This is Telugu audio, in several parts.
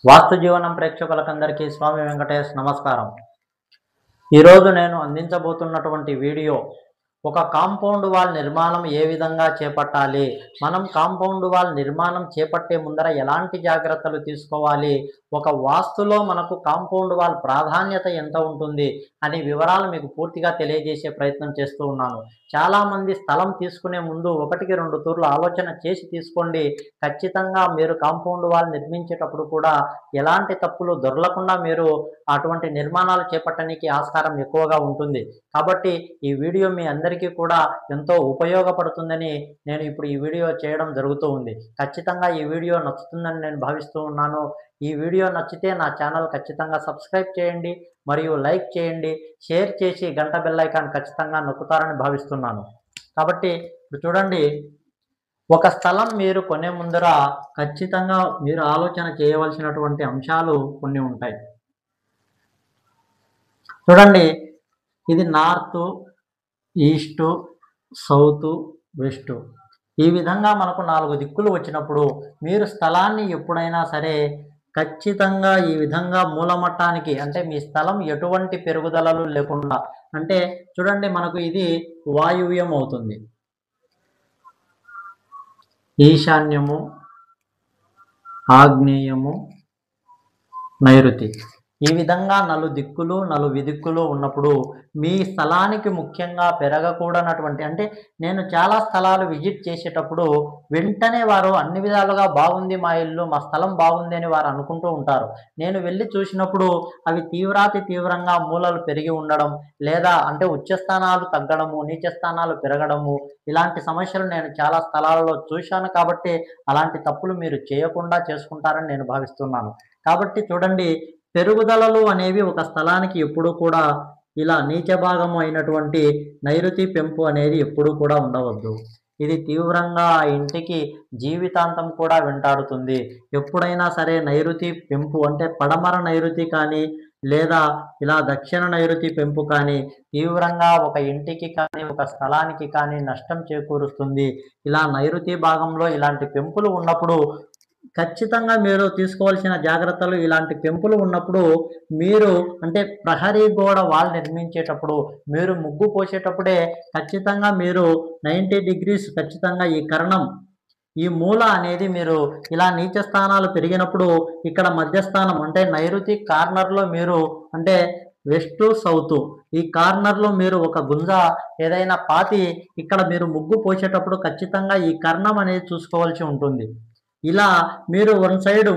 వాస్తు జీవనం ప్రేక్షకులకందరికీ స్వామి వెంకటేష్ నమస్కారం. ఈరోజు నేను అందించబోతున్నటువంటి వీడియో ఒక కాంపౌండ్ వాల్ నిర్మాణం ఏ విధంగా చేపట్టాలి, మనం కాంపౌండ్ వాల్ నిర్మాణం చేపట్టే ముందర ఎలాంటి జాగ్రత్తలు తీసుకోవాలి, ఒక వాస్తులో మనకు కాంపౌండ్ వాల్ ప్రాధాన్యత ఎంత ఉంటుంది అనే వివరాలు మీకు పూర్తిగా తెలియజేసే ప్రయత్నం చేస్తూ ఉన్నాను. చాలామంది స్థలం తీసుకునే ముందు ఒకటికి రెండు తూర్లు ఆలోచన చేసి తీసుకోండి. ఖచ్చితంగా మీరు కాంపౌండ్ వాల్ నిర్మించేటప్పుడు కూడా ఎలాంటి తప్పులు దొరలకుండా మీరు అటువంటి నిర్మాణాలు చేపట్టడానికి ఆస్కారం ఎక్కువగా ఉంటుంది. కాబట్టి ఈ వీడియో మీ అందరికీ కూడా ఎంతో ఉపయోగపడుతుందని నేను ఇప్పుడు ఈ వీడియో చేయడం జరుగుతూ ఉంది. ఖచ్చితంగా ఈ వీడియో నచ్చుతుందని నేను భావిస్తూ ఉన్నాను. ఈ వీడియో నచ్చితే నా ఛానల్ ఖచ్చితంగా సబ్స్క్రైబ్ చేయండి, మరియు లైక్ చేయండి, షేర్ చేసి గంట బెల్ ఐకాన్ ఖచ్చితంగా నొక్కుతారని భావిస్తున్నాను. కాబట్టి ఇప్పుడు చూడండి, ఒక స్థలం మీరు కొనే ముందర ఖచ్చితంగా మీరు ఆలోచన చేయవలసినటువంటి అంశాలు కొన్ని ఉంటాయి. చూడండి, ఇది నార్త్, ఈస్టు, సౌతు, వెస్టు, ఈ విధంగా మనకు 4 దిక్కులు వచ్చినప్పుడు మీరు స్థలాన్ని ఎప్పుడైనా సరే ఖచ్చితంగా ఈ విధంగా మూలమట్టానికి, అంటే మీ స్థలం ఎటువంటి పెరుగుదలలు లేకుండా, అంటే చూడండి మనకు ఇది వాయువ్యం అవుతుంది, ఈశాన్యము, ఆగ్నేయము, నైరుతి, ఈ విధంగా 4 దిక్కులు 4 విదిక్కులు ఉన్నప్పుడు మీ స్థలానికి ముఖ్యంగా పెరగకూడనటువంటి, అంటే నేను చాలా స్థలాలు విజిట్ చేసేటప్పుడు వెంటనే వారు అన్ని విధాలుగా బాగుంది మా ఇల్లు, మా స్థలం బాగుంది అని వారు అనుకుంటూ ఉంటారు. నేను వెళ్ళి చూసినప్పుడు అవి తీవ్రంగా మూలలు పెరిగి ఉండడం, లేదా అంటే ఉచ్చ స్థానాలు తగ్గడము, నీచ స్థానాలు పెరగడము, ఇలాంటి సమస్యలు నేను చాలా స్థలాలలో చూశాను. కాబట్టి అలాంటి తప్పులు మీరు చేయకుండా చేసుకుంటారని నేను భావిస్తున్నాను. కాబట్టి చూడండి, పెరుగుదలలు అనేవి ఒక స్థలానికి ఎప్పుడూ కూడా ఇలా నీచ భాగము అయినటువంటి నైరుతి పెంపు అనేది ఎప్పుడూ కూడా ఉండవద్దు. ఇది తీవ్రంగా ఆ ఇంటికి జీవితాంతం కూడా వెంటాడుతుంది. ఎప్పుడైనా సరే నైరుతి పెంపు, అంటే పడమర నైరుతి కానీ లేదా ఇలా దక్షిణ నైరుతి పెంపు కానీ తీవ్రంగా ఒక ఇంటికి కానీ ఒక స్థలానికి కానీ నష్టం చేకూరుస్తుంది. ఇలా నైరుతి భాగంలో ఇలాంటి పెంపులు ఉన్నప్పుడు ఖచ్చితంగా మీరు తీసుకోవాల్సిన జాగ్రత్తలు, ఇలాంటి పెంపులు ఉన్నప్పుడు మీరు, అంటే ప్రహరీ గోడ వాల్ నిర్మించేటప్పుడు మీరు ముగ్గు పోసేటప్పుడే ఖచ్చితంగా మీరు 90 డిగ్రీస్ ఖచ్చితంగా ఈ కర్ణం, ఈ మూల అనేది మీరు ఇలా నీచ స్థానాలు పెరిగినప్పుడు ఇక్కడ మధ్యస్థానం, అంటే నైరుతి కార్నర్లో మీరు, అంటే వెస్ట్ సౌత్ ఈ కార్నర్లో మీరు ఒక గుంజ ఏదైనా పాతి ఇక్కడ మీరు ముగ్గు పోసేటప్పుడు ఖచ్చితంగా ఈ కర్ణం అనేది చూసుకోవాల్సి ఉంటుంది. ఇలా మీరు వన్ సైడ్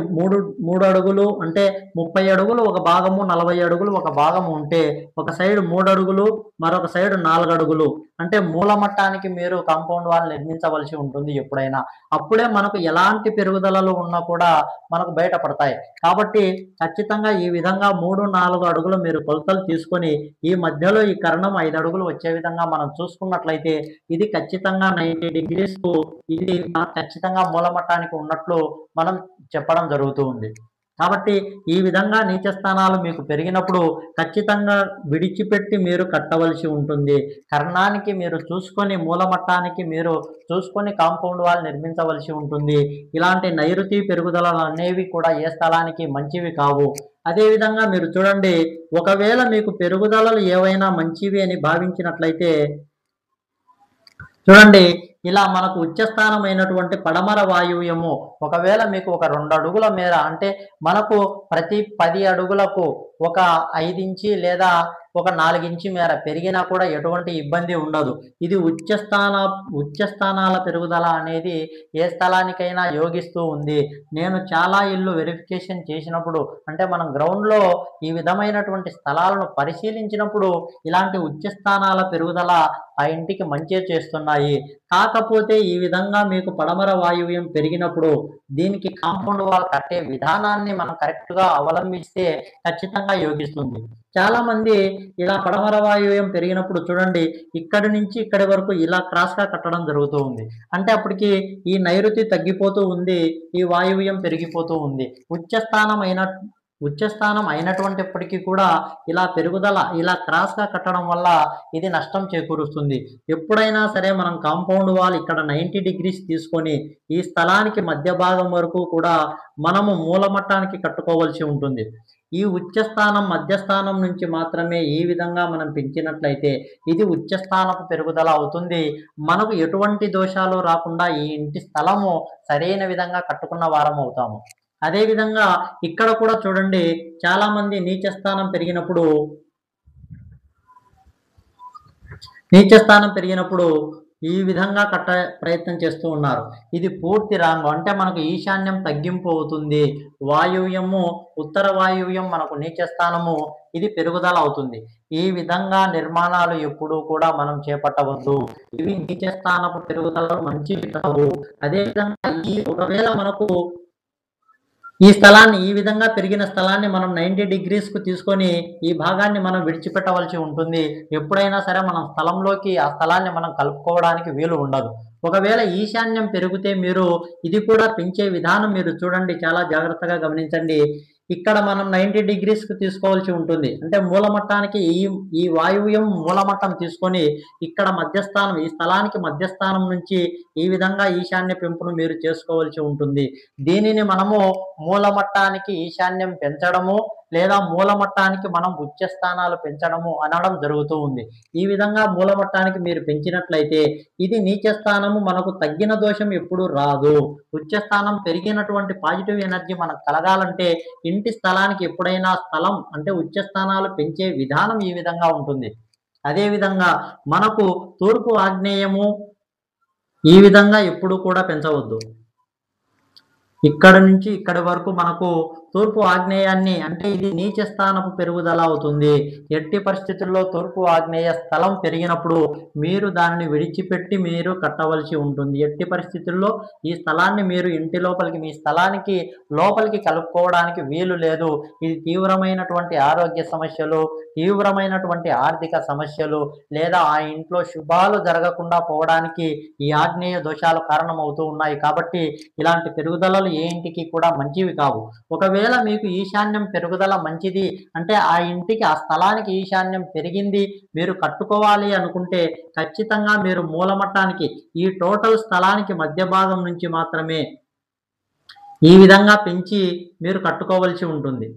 మూడు అడుగులు, అంటే 30 అడుగులు ఒక భాగము, 40 అడుగులు ఒక భాగము ఉంటే ఒక సైడ్ 3 అడుగులు, మరొక సైడ్ 4 అడుగులు, అంటే మూలమట్టానికి మీరు కాంపౌండ్ వాల్ నిర్మించవలసి ఉంటుంది ఎప్పుడైనా. అప్పుడే మనకు ఎలాంటి పెరుగుదలలు ఉన్నా కూడా మనకు బయటపడతాయి. కాబట్టి ఖచ్చితంగా ఈ విధంగా 3-4 అడుగులు మీరు కొలతలు తీసుకొని ఈ మధ్యలో ఈ కర్ణం 5 అడుగులు వచ్చే విధంగా మనం చూసుకున్నట్లయితే ఇది ఖచ్చితంగా 90 డిగ్రీస్ ఇది ఖచ్చితంగా మూలమట్టానికి ఉన్నట్లు మనం చెప్పడం జరుగుతూ ఉంది. కాబట్టి ఈ విధంగా నీచ స్థానాలు మీకు పెరిగినప్పుడు ఖచ్చితంగా విడిచిపెట్టి మీరు కట్టవలసి ఉంటుంది. కర్ణానికి మీరు చూసుకొని, మూలమట్టానికి మీరు చూసుకొని కాంపౌండ్ వాల్ నిర్మించవలసి ఉంటుంది. ఇలాంటి నైరుతి పెరుగుదలలు అనేవి కూడా ఏ స్థలానికి మంచివి కావు. అదేవిధంగా మీరు చూడండి, ఒకవేళ మీకు పెరుగుదలలు ఏవైనా మంచివి అని భావించినట్లయితే చూడండి, ఇలా మనకు ఉచ్చస్థానమైనటువంటి పడమర వాయువ్యము ఒకవేళ మీకు ఒక 2 అడుగుల మేర, అంటే మనకు ప్రతి 10 అడుగులకు ఒక 5 ఇంచి లేదా ఒక 4 ఇంచి మేర పెరిగినా కూడా ఎటువంటి ఇబ్బంది ఉండదు. ఇది ఉచ్చస్థానాల పెరుగుదల అనేది ఏ స్థలానికైనా యోగిస్తూ ఉంది. నేను చాలా ఇల్లు వెరిఫికేషన్ చేసినప్పుడు, అంటే మనం గ్రౌండ్లో ఈ విధమైనటువంటి స్థలాలను పరిశీలించినప్పుడు ఇలాంటి ఉచ్చస్థానాల పెరుగుదల ఆ ఇంటికి మంచి చేస్తున్నాయి. కాకపోతే ఈ విధంగా మీకు పడమర వాయువ్యం పెరిగినప్పుడు దీనికి కాంపౌండ్ వాల్ కట్టే విధానాన్ని మనం కరెక్ట్గా అవలంబిస్తే ఖచ్చితంగా యోగిస్తుంది. చాలా మంది ఇలా పడమర వాయువ్యం పెరిగినప్పుడు చూడండి, ఇక్కడి నుంచి ఇక్కడి వరకు ఇలా క్రాస్గా కట్టడం జరుగుతూ ఉంది. అంటే అప్పటికి ఈ నైరుతి తగ్గిపోతూ ఉంది, ఈ వాయువ్యం పెరిగిపోతూ ఉంది. ఉచ్చస్థానం అయిన ఉచ్చస్థానం అయినటువంటిప్పటికీ కూడా ఇలా పెరుగుదల ఇలా క్రాస్‌గా కట్టడం వల్ల ఇది నష్టం చేకూరుస్తుంది. ఎప్పుడైనా సరే మనం కాంపౌండ్ వాల్ ఇక్కడ 90 డిగ్రీస్ తీసుకొని ఈ స్థలానికి మధ్య భాగం వరకు కూడా మనము మూలమట్టానికి కట్టుకోవాల్సి ఉంటుంది. ఈ ఉచ్చస్థానం, మధ్యస్థానం నుంచి మాత్రమే ఈ విధంగా మనం పెంచినట్లయితే ఇది ఉచ్చస్థానపు పెరుగుదల అవుతుంది. మనకు ఎటువంటి దోషాలు రాకుండా ఈ ఇంటి స్థలము సరైన విధంగా కట్టుకున్న వారం అవుతాము. అదే విధంగా ఇక్కడ కూడా చూడండి, చాలామంది నీచస్థానం పెరిగినప్పుడు ఈ విధంగా ప్రయత్నం చేస్తూ ఉన్నారు. ఇది పూర్తి రాంగ్. అంటే మనకు ఈశాన్యం తగ్గింపు అవుతుంది. వాయువ్యము, ఉత్తర వాయువ్యం మనకు నీచస్థానము, ఇది పెరుగుదల అవుతుంది. ఈ విధంగా నిర్మాణాలు ఎప్పుడూ కూడా మనం చేపట్టవద్దు. ఇవి నీచస్థానపు పెరుగుదలలు మంచివి కావు. అదేవిధంగా ఒకవేళ మనకు ఈ స్థలాన్ని ఈ విధంగా పెరిగిన స్థలాన్ని మనం 90 డిగ్రీస్‌కు తీసుకొని ఈ భాగాన్ని మనం విడిచిపెట్టవలసి ఉంటుంది. ఎప్పుడైనా సరే మనం స్థలంలోకి ఆ స్థలాన్ని మనం కలుపుకోవడానికి వీలు ఉండదు. ఒకవేళ ఈశాన్యం పెరిగితే మీరు ఇది కూడా పెంచే విధానం మీరు చూడండి, చాలా జాగ్రత్తగా గమనించండి. ఇక్కడ మనం 90 డిగ్రీస్‌కి తీసుకోవాల్సి ఉంటుంది. అంటే మూలమట్టానికి ఈ వాయువ్యం మూలమట్టం తీసుకొని ఇక్కడ మధ్యస్థానం, ఈ స్థలానికి మధ్యస్థానం నుంచి ఈ విధంగా ఈశాన్య పెంపును మీరు చేసుకోవాల్సి ఉంటుంది. దీనిని మనము మూలమట్టానికి ఈశాన్యం పెంచడము లేదా మూలమట్టానికి మనం ఉచ్చస్థానాలు పెంచడము అనడం జరుగుతూ ఉంది. ఈ విధంగా మూలమట్టానికి మీరు పెంచినట్లయితే ఇది నీచస్థానము, మనకు తగ్గిన దోషం ఎప్పుడు రాదు. ఉచ్చస్థానం పెరిగినటువంటి పాజిటివ్ ఎనర్జీ మనకు కలగాలంటే ఇంటి స్థలానికి ఎప్పుడైనా స్థలం అంటే ఉచ్చస్థానాలు పెంచే విధానం ఈ విధంగా ఉంటుంది. అదేవిధంగా మనకు తూర్పు ఆగ్నేయము ఈ విధంగా ఎప్పుడు కూడా పెంచవద్దు. ఇక్కడ నుంచి ఇక్కడి వరకు మనకు తూర్పు ఆగ్నేయాన్ని, అంటే ఇది నీచ స్థానపు పెరుగుదల అవుతుంది. ఎట్టి పరిస్థితుల్లో తూర్పు ఆగ్నేయ స్థలం పెరిగినప్పుడు మీరు దానిని విడిచిపెట్టి మీరు కట్టవలసి ఉంటుంది. ఎట్టి పరిస్థితుల్లో ఈ స్థలాన్ని మీరు ఇంటి లోపలికి, మీ స్థలానికి లోపలికి కలుపుకోవడానికి వీలు లేదు. ఇది తీవ్రమైనటువంటి ఆరోగ్య సమస్యలు, తీవ్రమైనటువంటి ఆర్థిక సమస్యలు లేదా ఆ ఇంట్లో శుభాలు జరగకుండా పోవడానికి ఈ ఆగ్నేయ దోషాలు కారణమవుతూ ఉన్నాయి. కాబట్టి ఇలాంటి పెరుగుదలలు ఏ ఇంటికి కూడా మంచివి కావు. ఒకవేళ మీకు ఈశాన్యం పెరుగుదల మంచిది అంటే ఆ ఇంటికి, ఆ స్థలానికి ఈశాన్యం పెరిగింది, మీరు కట్టుకోవాలి అనుకుంటే ఖచ్చితంగా మీరు మూలమట్టానికి, ఈ టోటల్ స్థలానికి మధ్య భాగం నుంచి మాత్రమే ఈ విధంగా పెంచి మీరు కట్టుకోవలసి ఉంటుంది.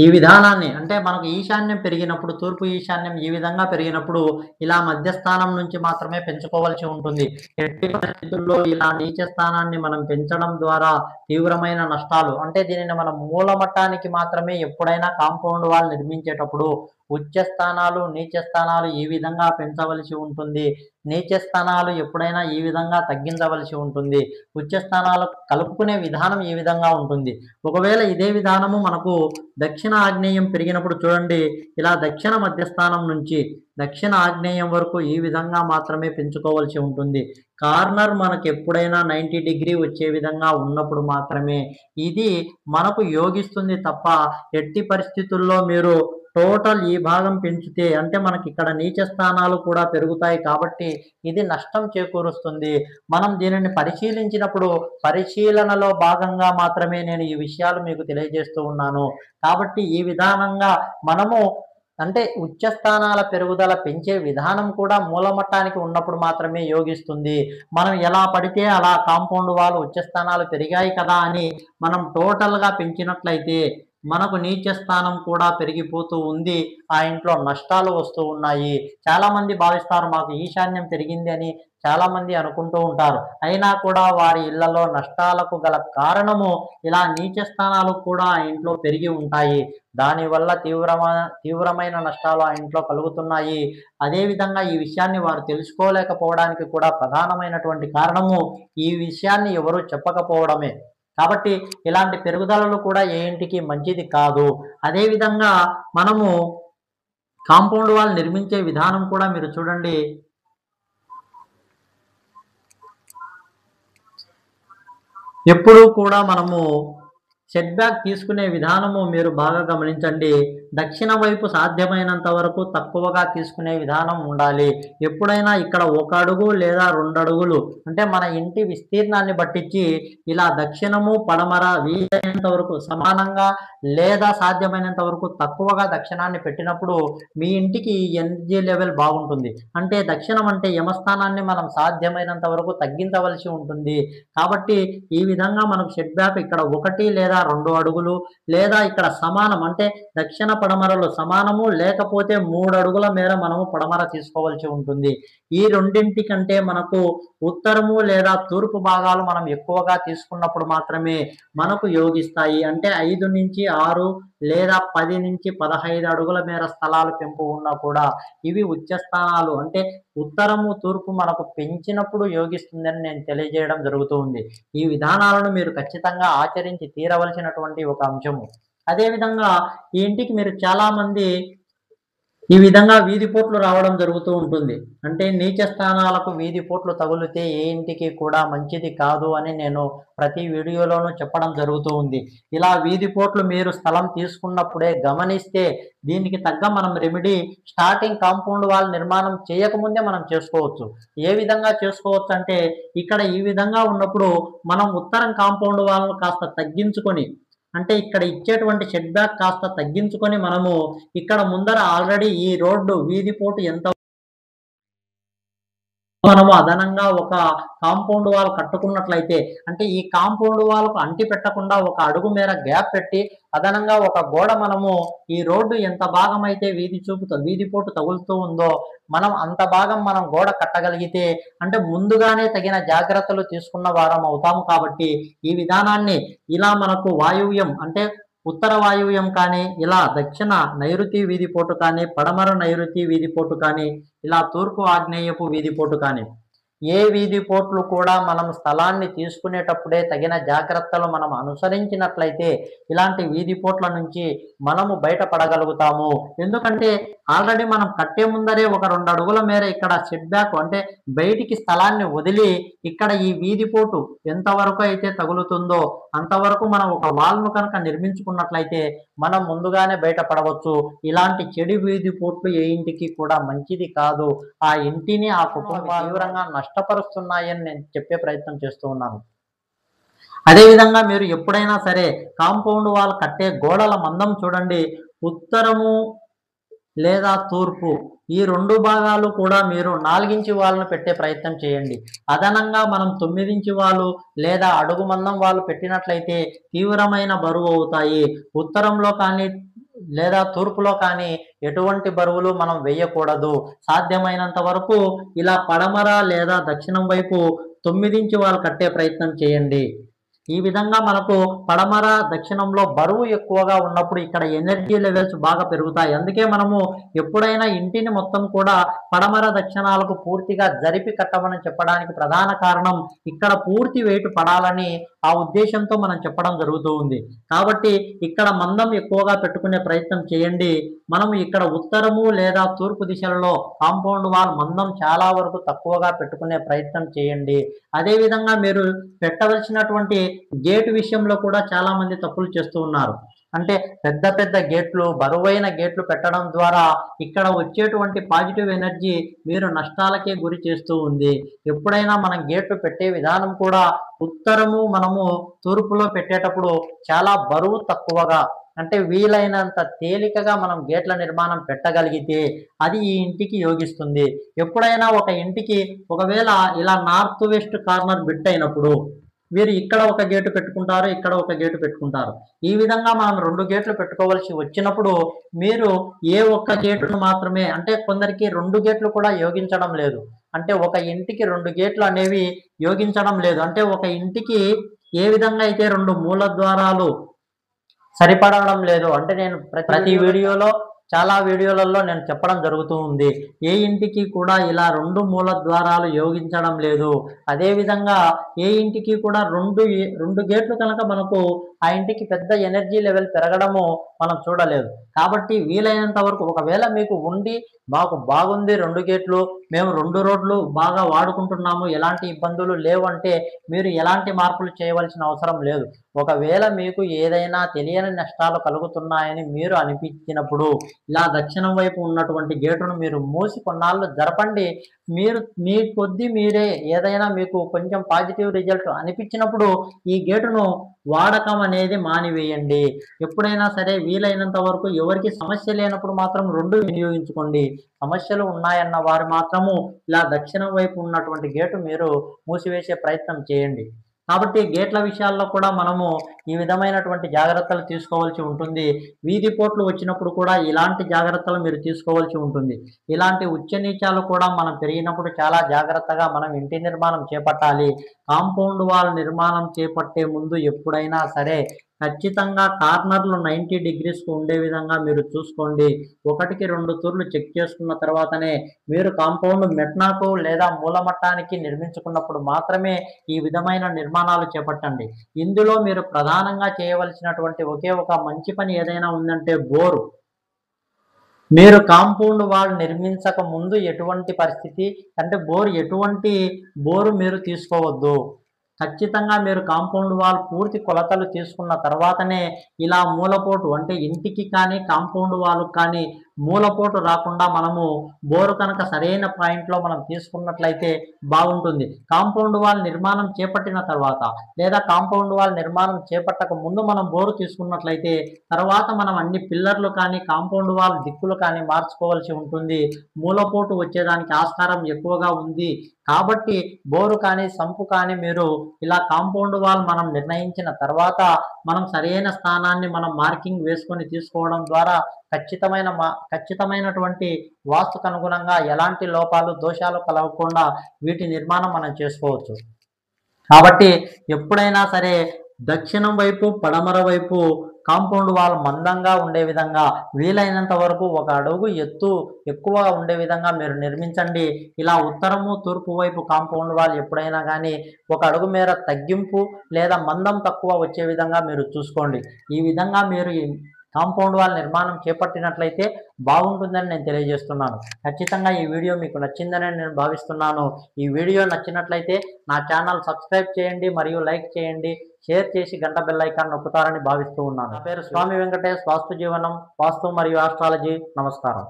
ఈ విధానాన్ని, అంటే మనకు ఈశాన్యం పెరిగినప్పుడు, తూర్పు ఈశాన్యం ఈ విధంగా పెరిగినప్పుడు ఇలా మధ్యస్థానం నుంచి మాత్రమే పెంచుకోవాల్సి ఉంటుంది. ఎట్టి పరిస్థితుల్లో ఇలా నీచ స్థానాన్ని మనం పెంచడం ద్వారా తీవ్రమైన నష్టాలు, అంటే దీనిని మనం మూలమట్టానికి మాత్రమే ఎప్పుడైనా కాంపౌండ్ వాల్ నిర్మించేటప్పుడు ఉచ్చ స్థానాలు, నీచ స్థానాలు ఈ విధంగా పెంచవలసి ఉంటుంది. నీచ స్థానాలు ఎప్పుడైనా ఈ విధంగా తగ్గించవలసి ఉంటుంది. ఉచ్చ స్థానాలు కలుపుకునే విధానం ఈ విధంగా ఉంటుంది. ఒకవేళ ఇదే విధానము మనకు దక్షిణ ఆగ్నేయం పెరిగినప్పుడు చూడండి, ఇలా దక్షిణ మధ్యస్థానం నుంచి దక్షిణ ఆగ్నేయం వరకు ఈ విధంగా మాత్రమే పెంచుకోవాల్సి ఉంటుంది. కార్నర్ మనకు ఎప్పుడైనా 90 డిగ్రీ వచ్చే విధంగా ఉన్నప్పుడు మాత్రమే ఇది మనకు యోగిస్తుంది తప్ప ఎట్టి పరిస్థితుల్లో మీరు టోటల్ ఈ భాగం పెంచితే, అంటే మనకి ఇక్కడ నీచ స్థానాలు కూడా పెరుగుతాయి కాబట్టి ఇది నష్టం చేకూరుస్తుంది. మనం దీనిని పరిశీలించినప్పుడు పరిశీలనలో భాగంగా మాత్రమే నేను ఈ విషయాలు మీకు తెలియజేస్తూ ఉన్నాను. కాబట్టి ఈ విధానంగా మనము, అంటే ఉచ్చ స్థానాల పెరుగుదల పెంచే విధానం కూడా మూలమట్టానికి ఉన్నప్పుడు మాత్రమే యోగిస్తుంది. మనం ఎలా పడితే అలా కాంపౌండ్ వాల్ ఉచ్చ స్థానాలు పెరిగాయి కదా అని మనం టోటల్గా పెంచినట్లయితే మనకు నీచ స్థానం కూడా పెరిగిపోతూ ఉంది. ఆ ఇంట్లో నష్టాలు వస్తూ ఉన్నాయి. చాలామంది భావిస్తారు మాకు ఈశాన్యం పెరిగింది అని చాలామంది అనుకుంటూ ఉంటారు. అయినా కూడా వారి ఇళ్లలో నష్టాలకు గల కారణము ఇలా నీచ స్థానాలు కూడా ఆ ఇంట్లో పెరిగి ఉంటాయి. దానివల్ల తీవ్రమైన నష్టాలు ఆ ఇంట్లో కలుగుతున్నాయి. అదేవిధంగా ఈ విషయాన్ని వారు తెలుసుకోలేకపోవడానికి కూడా ప్రధానమైనటువంటి కారణము ఈ విషయాన్ని ఎవరూ చెప్పకపోవడమే. కాబట్టి ఇలాంటి పెరుగుదలలు కూడా ఏ ఇంటికి మంచిది కాదు. అదేవిధంగా మనము కాంపౌండ్ వాల్ నిర్మించే విధానం కూడా మీరు చూడండి. ఎప్పుడూ కూడా మనము సెట్ బ్యాక్ తీసుకునే విధానము మీరు బాగా గమనించండి. దక్షిణ వైపు సాధ్యమైనంత వరకు తక్కువగా తీసుకునే విధానం ఉండాలి. ఎప్పుడైనా ఇక్కడ 1 అడుగు లేదా 2 అడుగులు అంటే మన ఇంటి విస్తీర్ణాన్ని బట్టించి ఇలా దక్షిణము, పడమర వీలైనంత వరకు సమానంగా లేదా సాధ్యమైనంత వరకు తక్కువగా దక్షిణాన్ని పెట్టినప్పుడు మీ ఇంటికి ఎనర్జీ లెవెల్ బాగుంటుంది. అంటే దక్షిణం అంటే యమస్థానాన్ని మనం సాధ్యమైనంత వరకు తగ్గించవలసి ఉంటుంది. కాబట్టి ఈ విధంగా మనం సెట్ బ్యాక్ ఇక్కడ 1 లేదా 2 అడుగులు లేదా ఇక్కడ సమానం అంటే దక్షిణ పడమరలు సమానము లేకపోతే 3 అడుగుల మేర మనము పడమర తీసుకోవాల్సి ఉంటుంది. ఈ రెండింటి కంటే మనకు ఉత్తరము లేదా తూర్పు భాగాలు మనం ఎక్కువగా తీసుకున్నప్పుడు మాత్రమే మనకు యోగిస్తాయి. అంటే 5-6 లేదా 10-15 అడుగుల మేర స్థలాలు పెంపు ఉన్నా కూడా ఇవి ఉచ్చ స్థానాలు. అంటే ఉత్తరము, తూర్పు మనకు పెంచినప్పుడు యోగిస్తుందని నేను తెలియజేయడం జరుగుతూ ఉంది. ఈ విధానాలను మీరు ఖచ్చితంగా ఆచరించి తీరవలసినటువంటి ఒక అంశము. అదేవిధంగా ఈ ఇంటికి మీరు చాలామంది ఈ విధంగా వీధి పోట్లు రావడం జరుగుతూ ఉంటుంది. అంటే నీచ స్థానాలకు వీధి పోట్లు తగులితే ఏ ఇంటికి కూడా మంచిది కాదు అని నేను ప్రతి వీడియోలోనూ చెప్పడం జరుగుతూ ఉంది. ఇలా వీధి పోట్లు మీరు స్థలం తీసుకున్నప్పుడే గమనిస్తే దీనికి తగ్గ మనం రెమెడీ స్టార్టింగ్ కాంపౌండ్ వాల్ నిర్మాణం చేయకముందే మనం చేసుకోవచ్చు. ఏ విధంగా చేసుకోవచ్చు అంటే ఇక్కడ ఈ విధంగా ఉన్నప్పుడు మనం ఉత్తరం కాంపౌండ్ వాల్ను కాస్త తగ్గించుకొని అంటే ఇక్కడ ఇచ్చేటువంటి సెట్ బ్యాక్ కాస్త తగ్గించుకొని మనము ఇక్కడ ముందర ఆల్రెడీ ఈ రోడ్డు వీధి పోటు ఎంత మనము అదనంగా ఒక కాంపౌండ్ వాల్ కట్టుకున్నట్లయితే అంటే ఈ కాంపౌండ్ వాల్కు అంటి పెట్టకుండా ఒక అడుగు మేర గ్యాప్ పెట్టి అదనంగా ఒక గోడ మనము ఈ రోడ్డు ఎంత భాగం అయితే వీధి పోటు తగులుతూ ఉందో మనం అంత భాగం మనం గోడ కట్టగలిగితే అంటే ముందుగానే తగిన జాగ్రత్తలు తీసుకున్న వారం అవుతాము. కాబట్టి ఈ విధానాన్ని ఇలా మనకు వాయువ్యం అంటే ఉత్తర వాయువ్యం కానీ ఇలా దక్షిణ నైరుతి వీధిపోటు కానీ పడమర నైరుతి వీధిపోటు కానీ ఇలా తూర్పు ఆగ్నేయపు వీధిపోటు కానీ ఏ వీధిపోట్లు కూడా మనం స్థలాన్ని తీసుకునేటప్పుడే తగిన జాగ్రత్తలు మనం అనుసరించినట్లయితే ఇలాంటి వీధిపోట్ల నుంచి మనము బయటపడగలుగుతాము. ఎందుకంటే ఆల్రెడీ మనం కట్టే ముందరే ఒక 2 అడుగుల మేర ఇక్కడ సెట్ బ్యాక్ అంటే బయటికి స్థలాన్ని వదిలి ఇక్కడ ఈ వీధిపోటు ఎంతవరకు అయితే తగులుతుందో అంతవరకు మనం ఒక వాల్ను కనుక నిర్మించుకున్నట్లయితే మనం ముందుగానే బయటపడవచ్చు. ఇలాంటి చెడు వీధిపోట్లు ఏ ఇంటికి కూడా మంచిది కాదు. ఆ ఇంటిని ఆ కుటుంబాన్ని తీవ్రంగా నష్టపరుస్తున్నాయని నేను చెప్పే ప్రయత్నం చేస్తూ ఉన్నాను. అదేవిధంగా మీరు ఎప్పుడైనా సరే కాంపౌండ్ వాల్ కట్టే గోడల మందం చూడండి. ఉత్తరము లేదా తూర్పు ఈ 2 భాగాలు కూడా మీరు 4 ఇంచు వాల్ను పెట్టే ప్రయత్నం చేయండి. అదనంగా మనం 9 ఇంచు వాలు లేదా అడుగు మందం వాలు పెట్టినట్లయితే తీవ్రమైన బరువు అవుతాయి. ఉత్తరంలో కానీ లేదా తూర్పులో కానీ ఎటువంటి బరువులు మనం వేయకూడదు. సాధ్యమైనంత వరకు ఇలా పడమర లేదా దక్షిణం వైపు 9 ఇంచు వాల్ కట్టే ప్రయత్నం చేయండి. ఈ విధంగా మనకు పడమర దక్షిణంలో బరువు ఎక్కువగా ఉన్నప్పుడు ఇక్కడ ఎనర్జీ లెవెల్స్ బాగా పెరుగుతాయి. అందుకే మనము ఎప్పుడైనా ఇంటిని మొత్తం కూడా పడమర దక్షిణాలకు పూర్తిగా జరిపి కట్టమని చెప్పడానికి ప్రధాన కారణం ఇక్కడ పూర్తి వెయిట్ పడాలని ఆ ఉద్దేశంతో మనం చెప్పడం జరుగుతూ ఉంది. కాబట్టి ఇక్కడ మందం ఎక్కువగా పెట్టుకునే ప్రయత్నం చేయండి. మనము ఇక్కడ ఉత్తరము లేదా తూర్పు దిశలలో కాంపౌండ్ వాల్ మందం చాలా వరకు తక్కువగా పెట్టుకునే ప్రయత్నం చేయండి. అదేవిధంగా మీరు పెట్టవలసినటువంటి గేట్ విషయంలో కూడా చాలా మంది తప్పులు చేస్తూ ఉన్నారు. అంటే పెద్ద పెద్ద గేట్లు బరువైన గేట్లు పెట్టడం ద్వారా ఇక్కడ వచ్చేటువంటి పాజిటివ్ ఎనర్జీ మీరు నష్టాలకే గురి చేస్తూ ఉంది. ఎప్పుడైనా మనం గేట్లు పెట్టే విధానం కూడా ఉత్తరము మనము తూర్పులో పెట్టేటప్పుడు చాలా బరువు తక్కువగా అంటే వీలైనంత తేలికగా మనం గేట్ల నిర్మాణం పెట్టగలిగితే అది ఈ ఇంటికి యోగిస్తుంది. ఎప్పుడైనా ఒక ఇంటికి ఒకవేళ ఇలా నార్త్ వెస్ట్ కార్నర్ బిట్ అయినప్పుడు వీరు ఇక్కడ ఒక గేటు పెట్టుకుంటారు, ఇక్కడ ఒక గేటు పెట్టుకుంటారు. ఈ విధంగా మనం 2 గేట్లు పెట్టుకోవాల్సి వచ్చినప్పుడు మీరు ఏ ఒక్క గేటును మాత్రమే అంటే కొందరికి 2 గేట్లు కూడా యోగించడం లేదు. అంటే ఒక ఇంటికి 2 గేట్లు అనేవి యోగించడం లేదు. అంటే ఒక ఇంటికి ఏ విధంగా అయితే 2 మూల ద్వారాలు సరిపడడం లేదు. అంటే నేను ప్రతి వీడియోలో చాలా వీడియోలలో నేను చెప్పడం జరుగుతూ ఉంది. ఏ ఇంటికి కూడా ఇలా 2 మూల ద్వారాలు యోగించడం లేదు. అదేవిధంగా ఏ ఇంటికి కూడా 2 గేట్లు కనుక మనకు ఆ ఇంటికి పెద్ద ఎనర్జీ లెవెల్ పెరగడము మనం చూడలేదు. కాబట్టి వీలైనంత వరకు ఒకవేళ మీకు ఉండి మాకు బాగుంది 2 గేట్లు మేము 2 రోడ్లు బాగా వాడుకుంటున్నాము ఎలాంటి ఇబ్బందులు లేవు అంటే మీరు ఎలాంటి మార్పులు చేయవలసిన అవసరం లేదు. ఒకవేళ మీకు ఏదైనా తెలియని నష్టాలు కలుగుతున్నాయని మీరు అనిపించినప్పుడు ఇలా దక్షిణం వైపు ఉన్నటువంటి గేటును మీరు మూసి కొన్నాళ్ళు జరపండి. మీరు మీ కొద్దీ మీరే ఏదైనా మీకు కొంచెం పాజిటివ్ రిజల్ట్ అనిపించినప్పుడు ఈ గేటును వాడకం అనేది మానివేయండి. ఎప్పుడైనా సరే వీలైనంత వరకు ఎవరికి సమస్య లేనప్పుడు మాత్రం రెండు వినియోగించుకోండి. సమస్యలు ఉన్నాయన్న వారు మాత్రము ఇలా దక్షిణం వైపు ఉన్నటువంటి గేటు మీరు మూసివేసే ప్రయత్నం చేయండి. కాబట్టి గేట్ల విషయాల్లో కూడా మనము ఈ విధమైనటువంటి జాగ్రత్తలు తీసుకోవాల్సి ఉంటుంది. వీధి పోట్లు వచ్చినప్పుడు కూడా ఇలాంటి జాగ్రత్తలు మీరు తీసుకోవాల్సి ఉంటుంది. ఇలాంటి ఉచ్చనీచాలు కూడా మనం పెరిగినప్పుడు చాలా జాగ్రత్తగా మనం ఇంటి నిర్మాణం చేపట్టాలి. కాంపౌండ్ వాల్ నిర్మాణం చేపట్టే ముందు ఎప్పుడైనా సరే ఖచ్చితంగా కార్నర్లు 90 డిగ్రీస్‌కు ఉండే విధంగా మీరు చూసుకోండి. ఒకటికి 2 తూర్లు చెక్ చేసుకున్న తర్వాతనే మీరు కాంపౌండ్ మెట్‌నాకు లేదా మూలమట్టానికి నిర్మించుకున్నప్పుడు మాత్రమే ఈ విధమైన నిర్మాణాలు చేపట్టండి. ఇందులో మీరు ప్రధానంగా చేయవలసినటువంటి ఒకే ఒక మంచి పని ఏదైనా ఉందంటే బోరు. మీరు కాంపౌండ్ వాల్ నిర్మించక ముందు ఎటువంటి పరిస్థితి అంటే ఎటువంటి బోరు మీరు తీసుకోవద్దు. ఖచ్చితంగా మీరు కాంపౌండ్ వాల్ పూర్తి కొలతలు తీసుకున్న తర్వాతనే ఇలా మూలపోటు అంటే ఇంటికి కానీ కాంపౌండ్ వాల్‌కి కానీ మూలపోటు రాకుండా మనము బోరు కనుక సరైన పాయింట్‌లో మనం తీసుకున్నట్లయితే బాగుంటుంది. కాంపౌండ్ వాల్ నిర్మాణం చేపట్టిన తర్వాత లేదా కాంపౌండ్ వాల్ నిర్మాణం చేపట్టక ముందు మనం బోరు తీసుకున్నట్లయితే తర్వాత మనం అన్ని పిల్లర్లు కానీ కాంపౌండ్ వాల్ దిక్కులు కానీ మార్చుకోవాల్సి ఉంటుంది. మూలపోటు వచ్చేదానికి ఆస్కారం ఎక్కువగా ఉంది. కాబట్టి బోరు కానీ సంపు కానీ మీరు ఇలా కాంపౌండ్ వాల్ మనం నిర్ణయించిన తర్వాత మనం సరైన స్థానాన్ని మనం మార్కింగ్ వేసుకొని తీసుకోవడం ద్వారా ఖచ్చితమైనటువంటి వాస్తుకు అనుగుణంగా ఎలాంటి లోపాలు దోషాలు కలగకుండా వీటి నిర్మాణం మనం చేసుకోవచ్చు. కాబట్టి ఎప్పుడైనా సరే దక్షిణం వైపు పడమర వైపు కాంపౌండ్ వాల్ మందంగా ఉండే విధంగా వీలైనంత వరకు 1 అడుగు ఎత్తు ఎక్కువ ఉండే విధంగా మీరు నిర్మించండి. ఇలా ఉత్తరము తూర్పు వైపు కాంపౌండ్ వాల్ ఎప్పుడైనా కానీ 1 అడుగు మేర తగ్గింపు లేదా మందం తక్కువ వచ్చే విధంగా మీరు చూసుకోండి. ఈ విధంగా మీరు కాంపౌండ్ వాల్ నిర్మాణం చేపట్టినట్లయితే బాగుంటుందని నేను తెలియజేస్తున్నాను. ఖచ్చితంగా ఈ వీడియో మీకు నచ్చిందని నేను భావిస్తున్నాను. ఈ వీడియో నచ్చినట్లయితే నా ఛానల్ సబ్స్క్రైబ్ చేయండి మరియు లైక్ చేయండి. షేర్ చేసి గంట బెల్ ఐకాన్ నొక్కుతారని భావిస్తూ ఉన్నాను. నా పేరు స్వామి వెంకటేష్, వాస్తు జీవనం, వాస్తు మరియు ఆస్ట్రాలజీ. నమస్కారం.